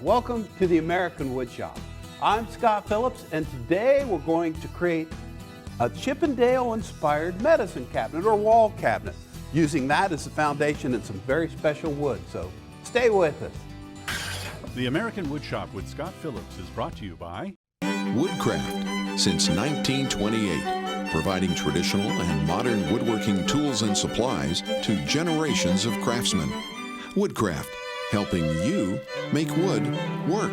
Welcome to the American Woodshop. I'm Scott Phillips, and today we're going to create a Chippendale-inspired medicine cabinet or wall cabinet, using that as the foundation and some very special wood. So stay with us. The American Woodshop with Scott Phillips is brought to you by Woodcraft, since 1928, providing traditional and modern woodworking tools and supplies to generations of craftsmen. Woodcraft, helping you make wood work.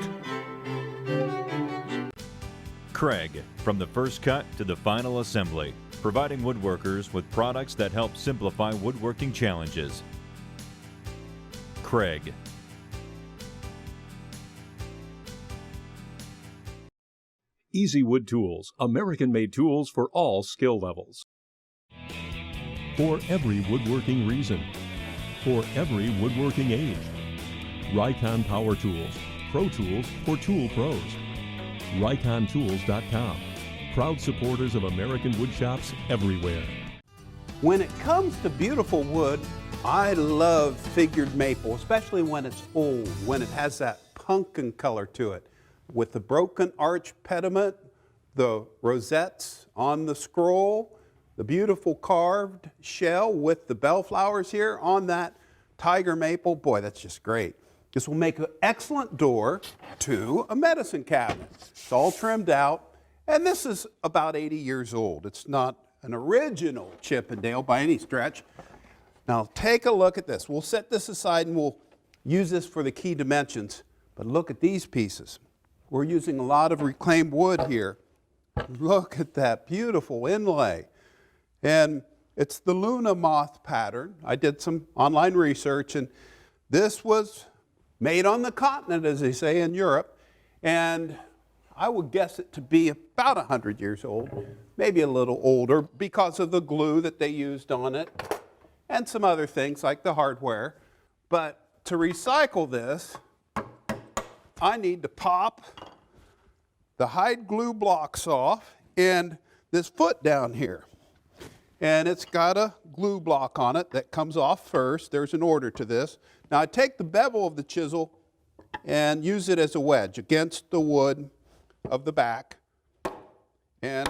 Craig, from the first cut to the final assembly, providing woodworkers with products that help simplify woodworking challenges. Craig. Easy Wood Tools, American-made tools for all skill levels. For every woodworking reason, for every woodworking age. Rycon Power Tools, Pro Tools for tool pros. RyconTools.com, proud supporters of American woodshops everywhere. When it comes to beautiful wood, I love figured maple, especially when it's old, when it has that pumpkin color to it, with the broken arch pediment, the rosettes on the scroll, the beautiful carved shell with the bellflowers here on that tiger maple. Boy, that's just great. This will make an excellent door to a medicine cabinet. It's all trimmed out, and this is about 80 years old. It's not an original Chippendale by any stretch. Now take a look at this. We'll set this aside and we'll use this for the key dimensions, but look at these pieces. We're using a lot of reclaimed wood here. Look at that beautiful inlay. And it's the Luna moth pattern. I did some online research, and this was made on the continent, as they say, in Europe, and I would guess it to be about 100 years old, maybe a little older because of the glue that they used on it and some other things like the hardware. But to recycle this, I need to pop the hide glue blocks off and this foot down here. And it's got a glue block on it that comes off first. There's an order to this. Now I take the bevel of the chisel and use it as a wedge against the wood of the back. And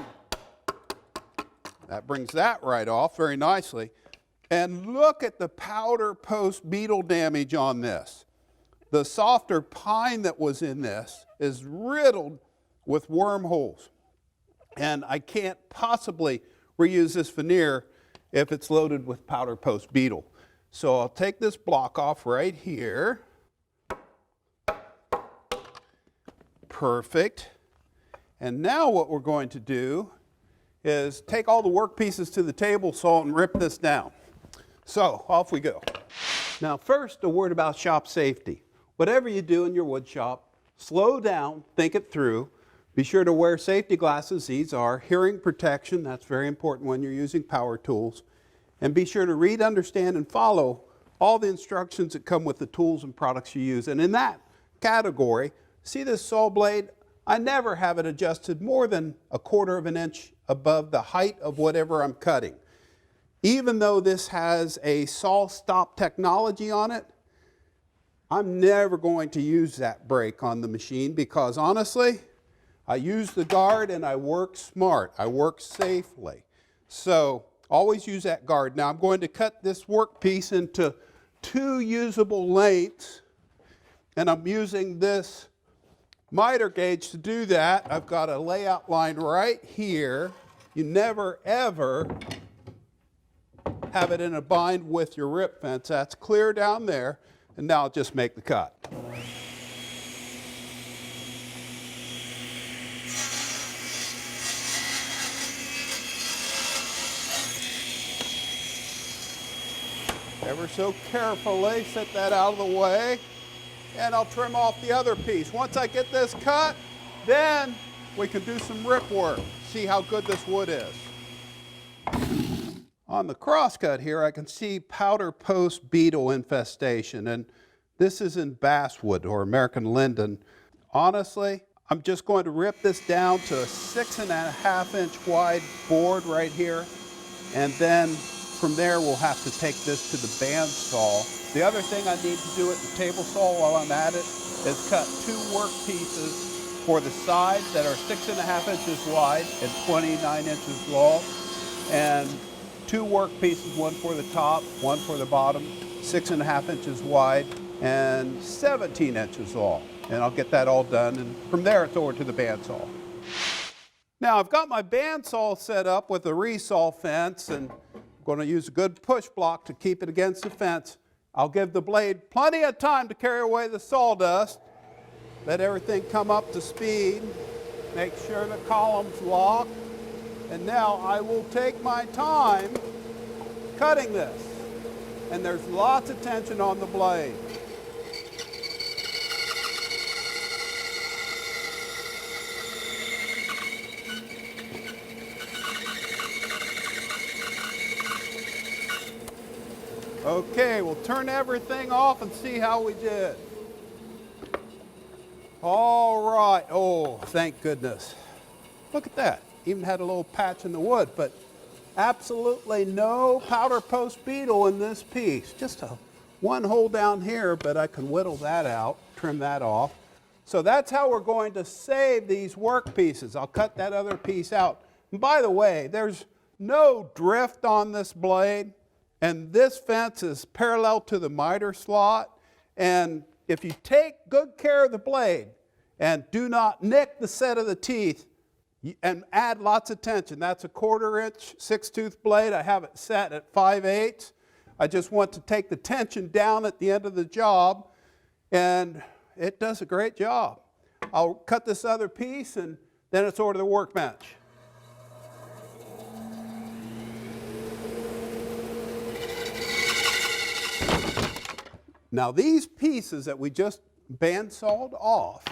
that brings that right off very nicely. And look at the powder post beetle damage on this. The softer pine that was in this is riddled with wormholes. And I can't possibly reuse this veneer if it's loaded with powder post beetle. So I'll take this block off right here. Perfect. And now what we're going to do is take all the work pieces to the table saw and rip this down. So off we go. Now first, a word about shop safety. Whatever you do in your wood shop, slow down, think it through. Be sure to wear safety glasses. These are hearing protection. That's very important when you're using power tools. And be sure to read, understand, and follow all the instructions that come with the tools and products you use. And in that category, see this saw blade? I never have it adjusted more than 1/4 of an inch above the height of whatever I'm cutting. Even though this has a saw stop technology on it, I'm never going to use that brake on the machine because honestly, I use the guard and I work smart. I work safely. So always use that guard. Now I'm going to cut this workpiece into 2 usable lengths, and I'm using this miter gauge to do that. I've got a layout line right here. You never ever have it in a bind with your rip fence. That's clear down there, and now I'll just make the cut. Ever so carefully, set that out of the way, and I'll trim off the other piece. Once I get this cut, then we can do some rip work, see how good this wood is. On the crosscut here, I can see powder post beetle infestation, and this is in basswood or American linden. Honestly, I'm just going to rip this down to a 6.5 inch wide board right here, and then from there we'll have to take this to the bandsaw. The other thing I need to do at the table saw while I'm at it is cut 2 work pieces for the sides that are 6.5 inches wide and 29 inches long, and 2 work pieces, one for the top, one for the bottom, 6.5 inches wide and 17 inches long. And I'll get that all done, and from there it's over to the bandsaw. Now I've got my bandsaw set up with a resaw fence, and I'm going to use a good push block to keep it against the fence. I'll give the blade plenty of time to carry away the sawdust. Let everything come up to speed. Make sure the column's locked. And now I will take my time cutting this. And there's lots of tension on the blade. Okay, we'll turn everything off and see how we did. All right. Oh, thank goodness. Look at that. Even had a little patch in the wood, but absolutely no powder post beetle in this piece. Just one hole down here, but I can whittle that out, trim that off. So that's how we're going to save these work pieces. I'll cut that other piece out. And by the way, there's no drift on this blade, and this fence is parallel to the miter slot. And if you take good care of the blade and do not nick the set of the teeth and add lots of tension. That's a 1/4 inch 6-tooth blade. I have it set at 5/8. I just want to take the tension down at the end of the job, and it does a great job. I'll cut this other piece, and then it's over to the workbench. Now these pieces that we just bandsawed off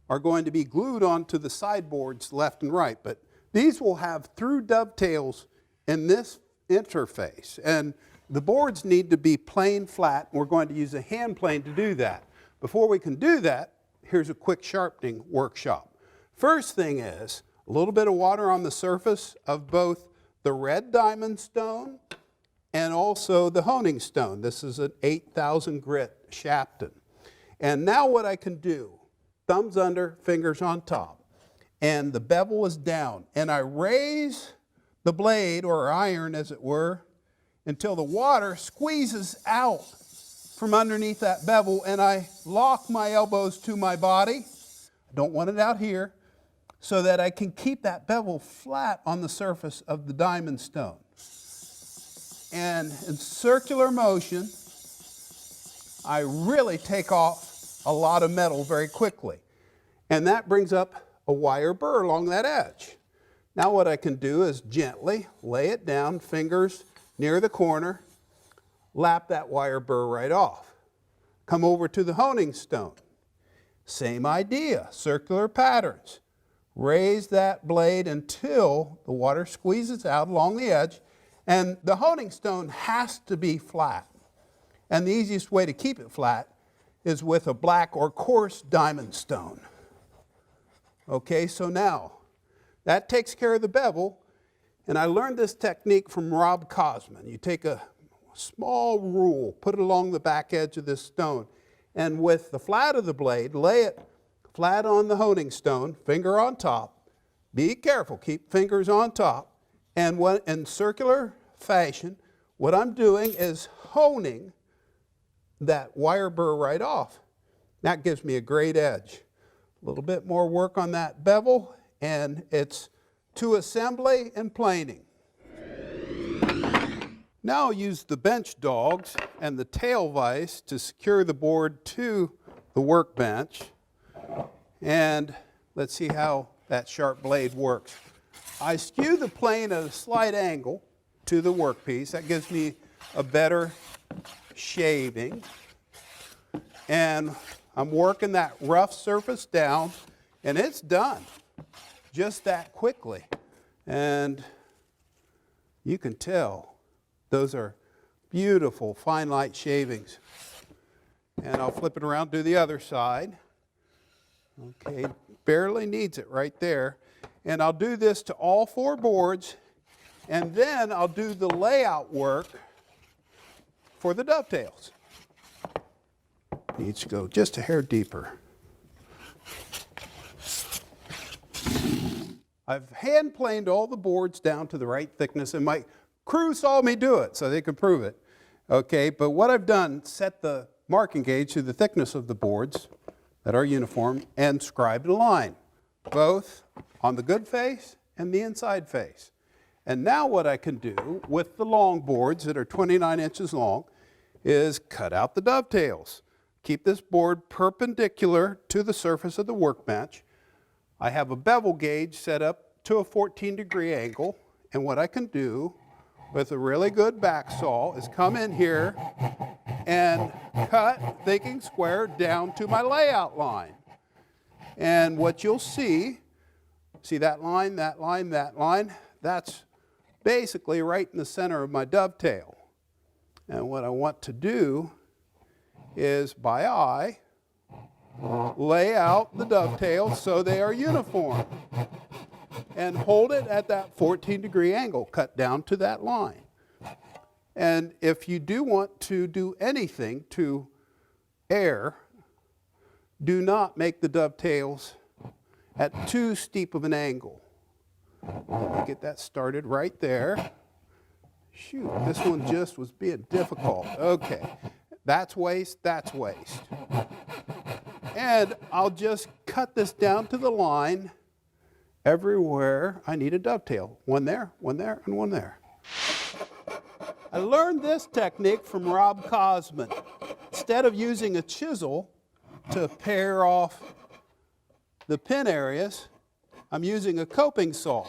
are going to be glued onto the sideboards left and right, but these will have through dovetails in this interface, and the boards need to be plane flat, and we're going to use a hand plane to do that. Before we can do that, here's a quick sharpening workshop. First thing is a little bit of water on the surface of both the red diamond stone and also the honing stone. This is an 8,000 grit Shapton. And now what I can do, thumbs under, fingers on top, and the bevel is down, and I raise the blade, or iron as it were, until the water squeezes out from underneath that bevel, and I lock my elbows to my body. I don't want it out here, so that I can keep that bevel flat on the surface of the diamond stone. And in circular motion, I really take off a lot of metal very quickly. And that brings up a wire burr along that edge. Now what I can do is gently lay it down, fingers near the corner, lap that wire burr right off. Come over to the honing stone. Same idea, circular patterns. Raise that blade until the water squeezes out along the edge, and the honing stone has to be flat. And the easiest way to keep it flat is with a black or coarse diamond stone. Okay, so now that takes care of the bevel, and I learned this technique from Rob Cosman. You take a small rule, put it along the back edge of this stone, and with the flat of the blade, lay it flat on the honing stone, finger on top. Be careful, keep fingers on top. And when, in circular fashion, what I'm doing is honing that wire burr right off. That gives me a great edge. A little bit more work on that bevel, and it's to assembly and planing. Now I'll use the bench dogs and the tail vise to secure the board to the workbench. And let's see how that sharp blade works. I skew the plane at a slight angle to the workpiece. That gives me a better shaving. And I'm working that rough surface down, and it's done just that quickly. And you can tell those are beautiful fine light shavings. And I'll flip it around to the other side. Okay, barely needs it right there. And I'll do this to all 4 boards, and then I'll do the layout work for the dovetails. Needs to go just a hair deeper. I've hand planed all the boards down to the right thickness, and my crew saw me do it, so they could prove it. Okay, but what I've done, set the marking gauge to the thickness of the boards that are uniform and scribed a line, both on the good face and the inside face. And now what I can do with the long boards that are 29 inches long is cut out the dovetails. Keep this board perpendicular to the surface of the workbench. I have a bevel gauge set up to a 14-degree angle, and what I can do with a really good back saw is come in here and cut, thinking square, down to my layout line. And what you'll see that line, that line, that line, that's basically right in the center of my dovetail. And what I want to do is, by eye, lay out the dovetails so they are uniform and hold it at that 14-degree angle, cut down to that line. And if you do want to do anything to err, do not make the dovetails at too steep of an angle. Get that started right there. Shoot, this one just was being difficult. Okay, that's waist, that's waist. And I'll just cut this down to the line everywhere I need a dovetail. One there, and one there. I learned this technique from Rob Cosman. Instead of using a chisel to pare off the pin areas, I'm using a coping saw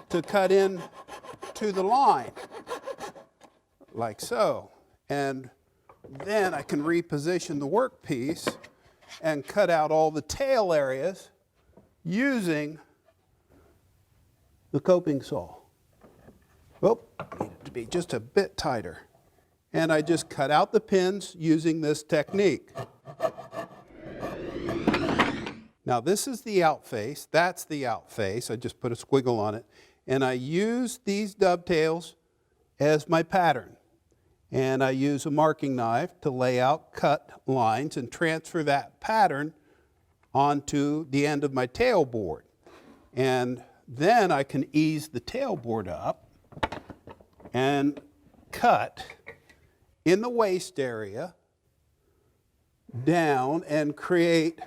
to cut in to the line, like so. And then I can reposition the workpiece and cut out all the tail areas using the coping saw. Oh, need it to be just a bit tighter. And I just cut out the pins using this technique. Now this is the out face, that's the out face. I just put a squiggle on it. And I use these dovetails as my pattern. And I use a marking knife to lay out cut lines and transfer that pattern onto the end of my tailboard. And then I can ease the tailboard up and cut in the waist area down and create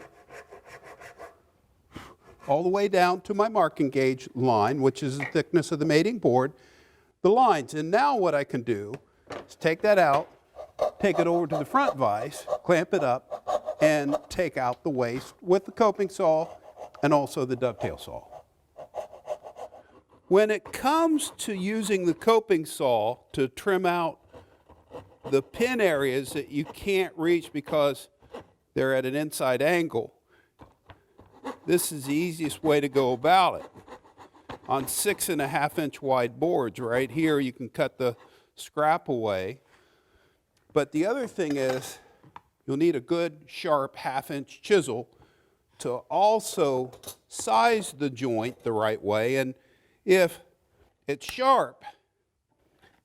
all the way down to my marking gauge line, which is the thickness of the mating board, the lines. And now what I can do is take that out, take it over to the front vise, clamp it up, and take out the waist with the coping saw and also the dovetail saw. When it comes to using the coping saw to trim out the pin areas that you can't reach because they're at an inside angle, this is the easiest way to go about it. On 6.5-inch wide boards right here, you can cut the scrap away. But the other thing is, you'll need a good sharp 1/2-inch chisel to also size the joint the right way. And if it's sharp,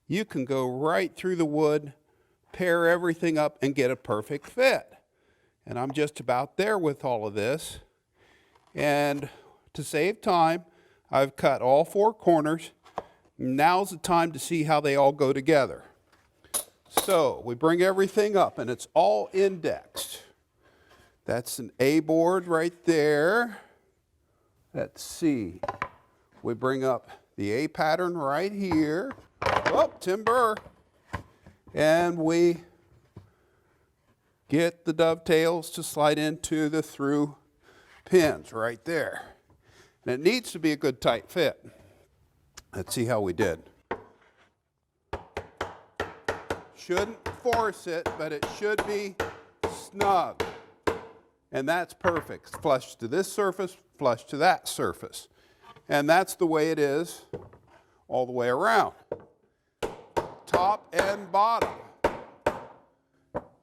you can go right through the wood, pare everything up, and get a perfect fit. And I'm just about there with all of this. And to save time, I've cut all 4 corners. Now's the time to see how they all go together. So we bring everything up, and it's all indexed. That's an A board right there. Let's see. We bring up the A pattern right here. Oh, timber. And we get the dovetails to slide into the through pins right there. And it needs to be a good tight fit. Let's see how we did. Shouldn't force it, but it should be snug. And that's perfect. Flush to this surface, flush to that surface. And that's the way it is all the way around. Top and bottom.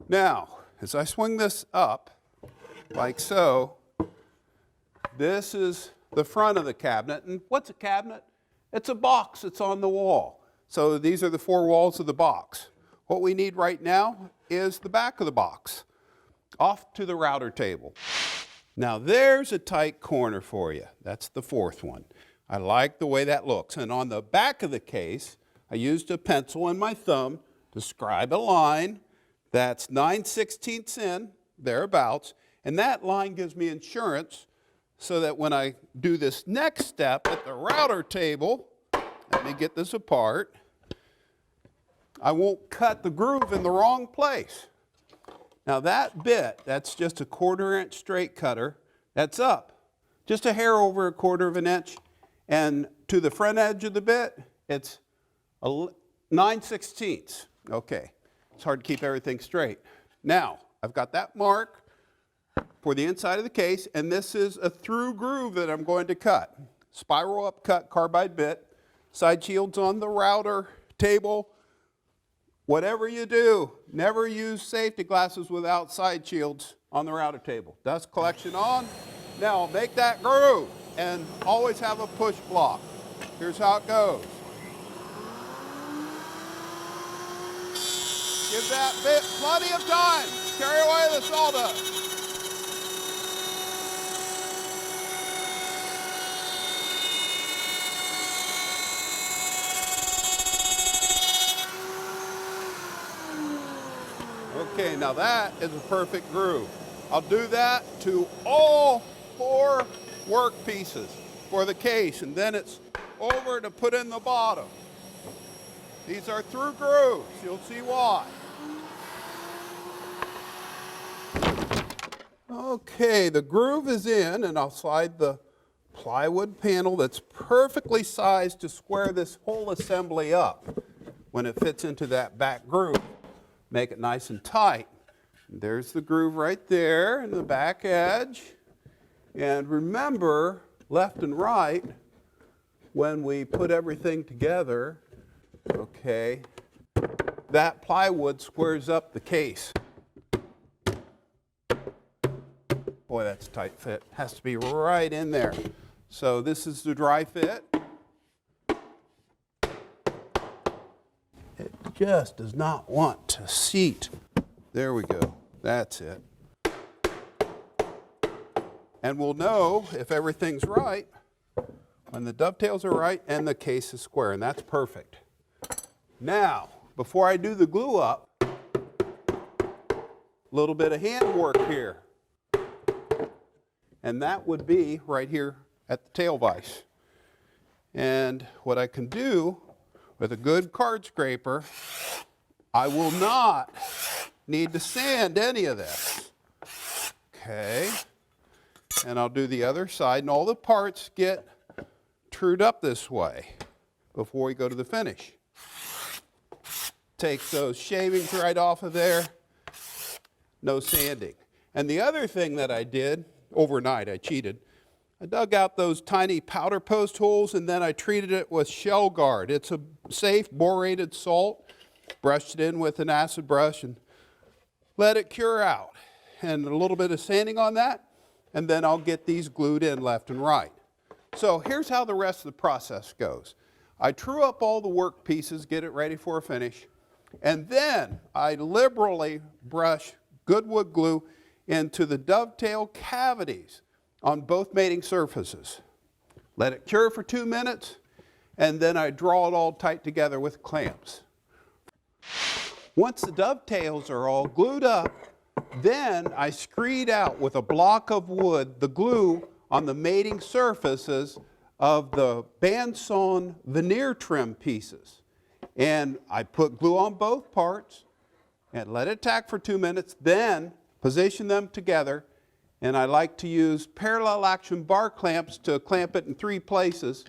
Now, as I swing this up, like so, this is the front of the cabinet. And what's a cabinet? It's a box that's on the wall. So these are the 4 walls of the box. What we need right now is the back of the box, off to the router table. Now there's a tight corner for you. That's the fourth one. I like the way that looks. And on the back of the case, I used a pencil and my thumb to scribe a line that's 9/16 in, thereabouts, and that line gives me insurance so that when I do this next step at the router table, let me get this apart, I won't cut the groove in the wrong place. Now that bit, that's just a 1/4 inch straight cutter, that's up, just a hair over 1/4 inch, and to the front edge of the bit, it's 9/16. Okay, it's hard to keep everything straight. Now, I've got that mark for the inside of the case, and this is a through groove that I'm going to cut. Spiral up cut carbide bit, side shields on the router table. Whatever you do, never use safety glasses without side shields on the router table. Dust collection on. Now make that groove and always have a push block. Here's how it goes. Give that bit plenty of time. Carry away the sawdust. Okay, now that is a perfect groove. I'll do that to all 4 work pieces for the case, and then it's over to put in the bottom. These are through grooves. You'll see why. Okay, the groove is in, and I'll slide the plywood panel that's perfectly sized to square this whole assembly up when it fits into that back groove. Make it nice and tight. There's the groove right there in the back edge. And remember, left and right, when we put everything together, okay, that plywood squares up the case. Boy, that's a tight fit. Has to be right in there. So this is the dry fit. It just does not want to seat. There we go. That's it. And we'll know if everything's right when the dovetails are right and the case is square, and that's perfect. Now, before I do the glue up, a little bit of hand work here. And that would be right here at the tail vise. And what I can do with a good card scraper, I will not need to sand any of this. Okay. And I'll do the other side, and all the parts get trued up this way before we go to the finish. Take those shavings right off of there. No sanding. And the other thing that I did overnight, I cheated. I dug out those tiny powder post holes, and then I treated it with Shell Guard. It's a safe borated salt. Brushed it in with an acid brush and let it cure out. And a little bit of sanding on that, and then I'll get these glued in left and right. So here's how the rest of the process goes. I true up all the work pieces, get it ready for a finish, and then I liberally brush good wood glue into the dovetail cavities on both mating surfaces. Let it cure for 2 minutes, and then I draw it all tight together with clamps. Once the dovetails are all glued up, then I screed out with a block of wood the glue on the mating surfaces of the bandsawn veneer trim pieces. And I put glue on both parts and let it tack for 2 minutes, then position them together. And I like to use parallel action bar clamps to clamp it in 3 places.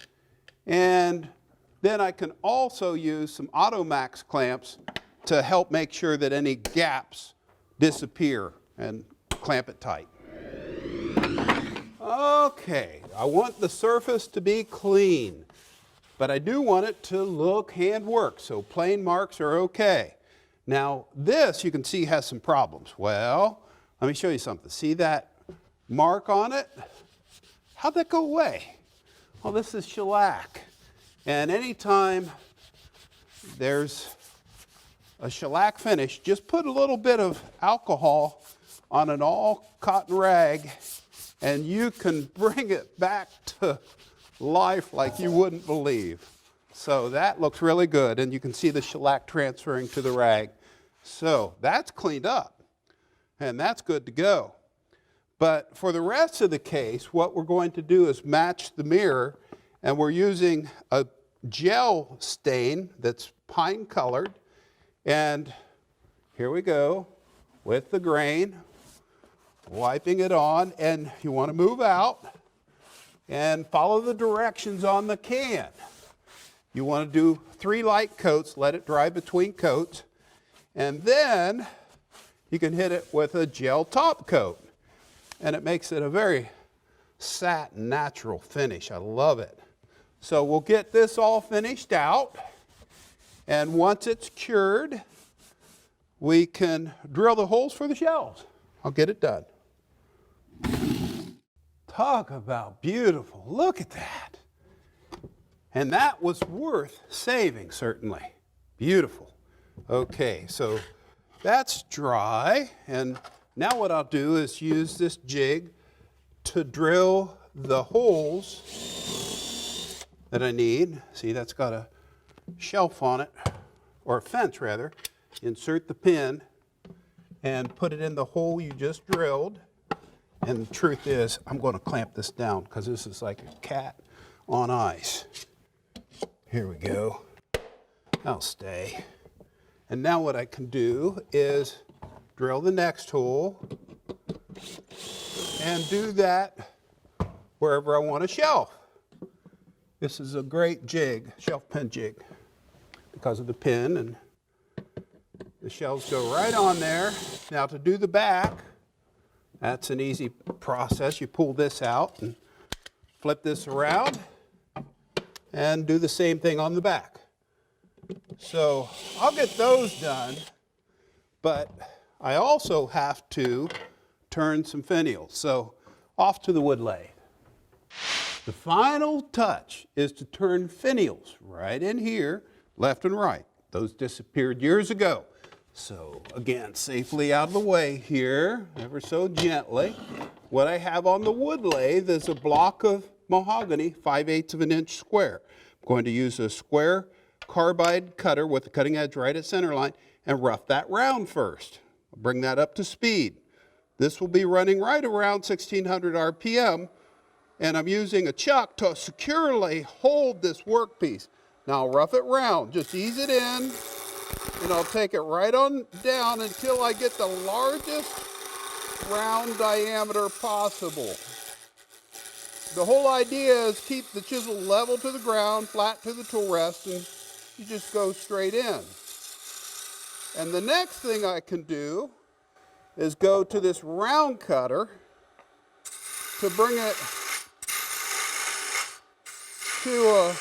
And then I can also use some Automax clamps to help make sure that any gaps disappear and clamp it tight. Okay, I want the surface to be clean, but I do want it to look handwork, so plain marks are okay. Now this you can see has some problems. Well, let me show you something. See that mark on it? How'd that go away? Well, this is shellac, and anytime there's a shellac finish, just put a little bit of alcohol on an all cotton rag and you can bring it back to life like you wouldn't believe. So that looks really good, and you can see the shellac transferring to the rag. So that's cleaned up, and that's good to go. But for the rest of the case, what we're going to do is match the mirror, and we're using a gel stain that's pine colored. And here we go with the grain, wiping it on, and you want to move out and follow the directions on the can. You want to do 3 light coats, let it dry between coats, and then you can hit it with a gel top coat. And it makes it a very satin, natural finish. I love it. So we'll get this all finished out, and once it's cured, we can drill the holes for the shelves. I'll get it done. Talk about beautiful. Look at that. And that was worth saving, certainly. Beautiful. Okay, so that's dry, and now what I'll do is use this jig to drill the holes that I need. See, that's got a shelf on it, or a fence rather. Insert the pin and put it in the hole you just drilled. And the truth is, I'm going to clamp this down because this is like a cat on ice. Here we go. I'll stay. And now what I can do is drill the next hole and do that wherever I want a shelf. This is a great jig, shelf pin jig, because of the pin, and the shelves go right on there. Now to do the back, that's an easy process. You pull this out and flip this around and do the same thing on the back. So I'll get those done, but I also have to turn some finials. So off to the wood lathe. The final touch is to turn finials right in here, left and right. Those disappeared years ago. So again, safely out of the way here, ever so gently. What I have on the wood lathe is a block of mahogany, 5/8 of an inch square. I'm going to use a square carbide cutter with the cutting edge right at center line and rough that round first. I'll bring that up to speed. This will be running right around 1600 RPM, and I'm using a chuck to securely hold this workpiece. Now I'll rough it round, just ease it in, and I'll take it right on down until I get the largest round diameter possible. The whole idea is keep the chisel level to the ground, flat to the tool rest, and you just go straight in. And the next thing I can do is go to this round cutter to bring it to a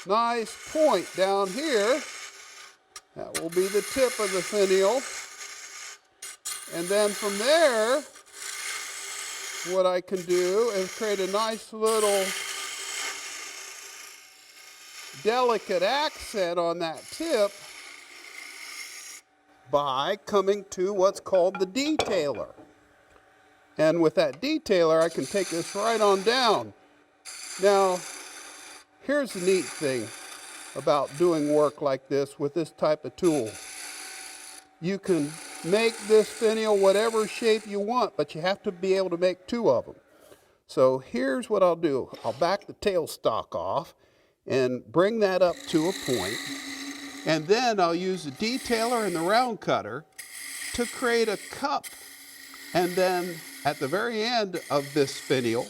nice point down here. That will be the tip of the finial. And then from there, what I can do is create a nice little delicate accent on that tip by coming to what's called the detailer. And with that detailer, I can take this right on down. Now, here's the neat thing about doing work like this with this type of tool. You can make this finial whatever shape you want, but you have to be able to make 2 of them. So here's what I'll do. I'll back the tailstock off and bring that up to a point, and then I'll use the detailer and the round cutter to create a cup. And then at the very end of this finial,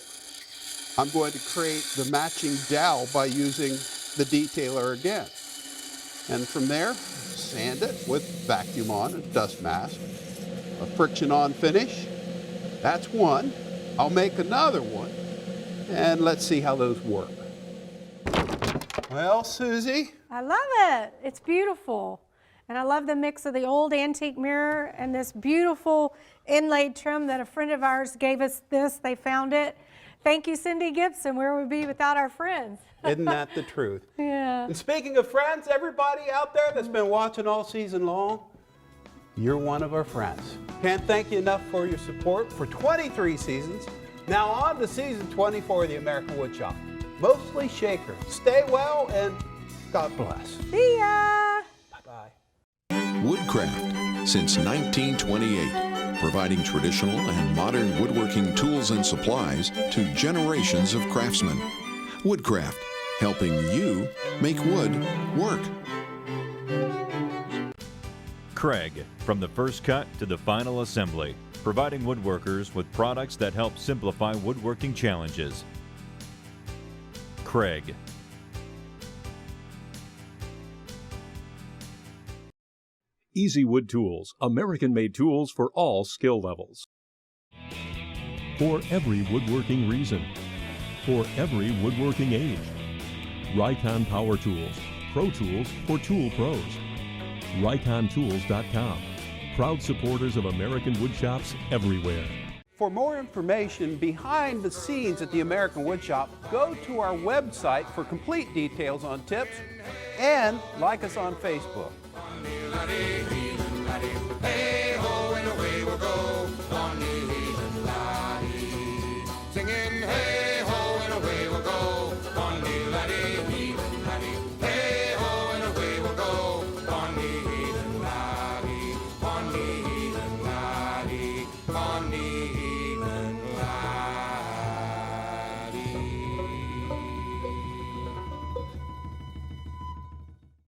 I'm going to create the matching dowel by using the detailer again. And from there, sand it with vacuum on and dust mask. A friction on finish. That's one. I'll make another one, and let's see how those work. Well, Susie? I love it. It's beautiful. And I love the mix of the old antique mirror and this beautiful inlaid trim that a friend of ours gave us this. They found it. Thank you, Cindy Gibson. Where would we be without our friends? Isn't that the truth? Yeah. And speaking of friends, everybody out there that's been watching all season long, you're one of our friends. Can't thank you enough for your support for 23 seasons. Now on to season 24 of the American Woodshop. Mostly shakers. Stay well and God bless. See ya! Bye-bye. Woodcraft, since 1928, providing traditional and modern woodworking tools and supplies to generations of craftsmen. Woodcraft, helping you make wood work. Craig, from the first cut to the final assembly, providing woodworkers with products that help simplify woodworking challenges. Craig. Easy Wood Tools, American-made tools for all skill levels. For every woodworking reason. For every woodworking age. Rycon Power Tools, Pro Tools for tool pros. RyconTools.com, proud supporters of American woodshops everywhere. For more information behind the scenes at the American Woodshop, go to our website for complete details on tips and like us on Facebook. Hey.